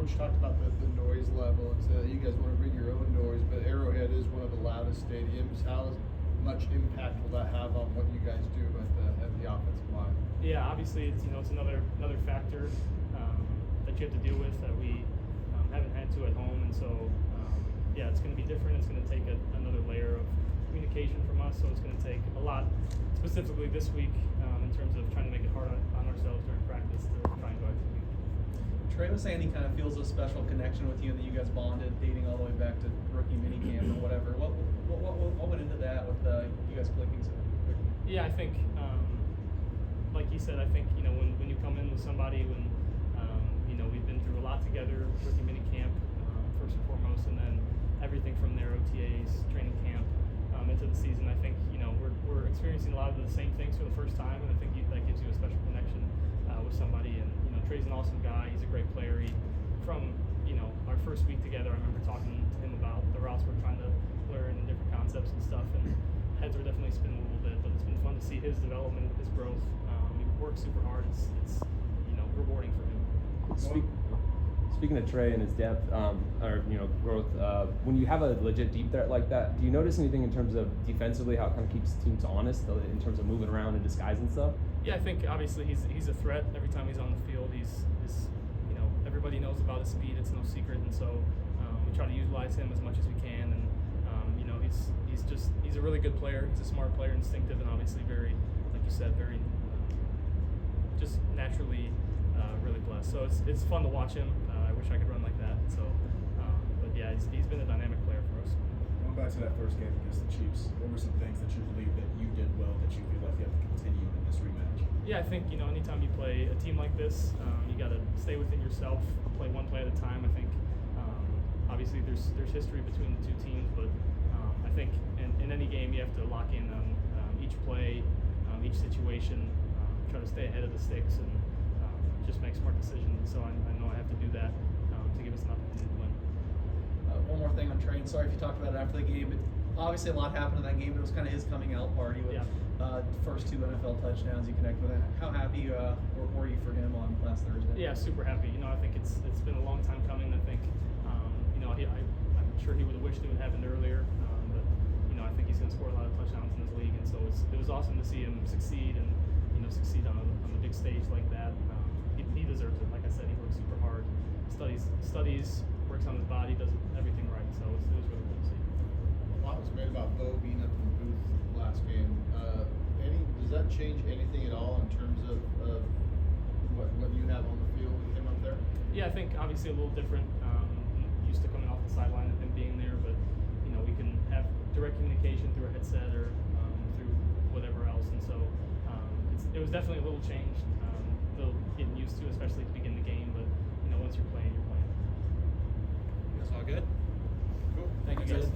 Coach talked about the noise level and said you guys want to bring your own noise, but Arrowhead is one of the loudest stadiums. How much impact will that have on what you guys do at the offensive line? Yeah, obviously it's another factor that you have to deal with that we haven't had to at home, and so yeah, it's going to be different. It's going to take another layer of communication from us, so it's going to take a lot, specifically this week, in terms of trying to make it hard on ourselves during practice to try and go execute. Trey was saying he kind of feels a special connection with you and that you guys bonded, dating all the way back to rookie minicamp or whatever. What went into that with you guys clicking so quickly? Yeah, I think, like he said, I think when you come in with somebody, when we've been through a lot together, rookie minicamp first and foremost, and then everything from there, OTAs, training camp, into the season. I think we're experiencing a lot of the same things for the first time, and I think that gives you a special connection with somebody. And Trey's an awesome guy. He's a great player. From our first week together, I remember talking to him about the routes we're trying to learn and different concepts and stuff, and heads were definitely spinning a little bit. But it's been fun to see his development, his growth. He works super hard. It's rewarding for him. Speaking of Trey and his depth, growth, when you have a legit deep threat like that, do you notice anything in terms of defensively, how it kind of keeps teams honest in terms of moving around and disguise and stuff? Yeah, I think obviously he's a threat every time he's on the field. He's everybody knows about his speed. It's no secret, and so we try to utilize him as much as we can. And he's a really good player. He's a smart player, instinctive, and obviously very, like you said, very just naturally really blessed. So it's fun to watch him. I wish I could run like that. So, but yeah, he's been a dynamic player for us. Going back to that first game against the Chiefs, what were some things that you believe that you did well that you feel like you have to continue in this rematch? Yeah, I think anytime you play a team like this, you got to stay within yourself, play one play at a time. I think obviously there's history between the two teams, but I think in any game you have to lock in on each play, each situation, try to stay ahead of the sticks, and just make smart decisions. So I know I have to do that to give us an opportunity to win. One more thing on Trey, and sorry if you talked about it after the game, but obviously a lot happened in that game. It was kind of his coming out party with first 2 NFL touchdowns. You connected with that. How happy were you for him on last Thursday? Yeah, super happy. I think it's been a long time coming. I think I'm sure he would have wished it would have happened earlier, but I think he's going to score a lot of touchdowns in this league, and so it was awesome to see him succeed and succeed on a big stage like that. He deserves it. Like I said, he works super hard, studies, works on his body, does everything right. So it was really good to see. A lot was made about Bo being up in the booth last game. Does that change anything at all in terms of what you have on the field with him up there? Yeah, I think obviously a little different. Used to coming off the sideline and him being there, but we can have direct communication through a headset or through whatever else, and so it was definitely a little change. Little getting used to, especially to begin the game, but once you're playing, you're playing. That's all good. Cool. Thank you guys.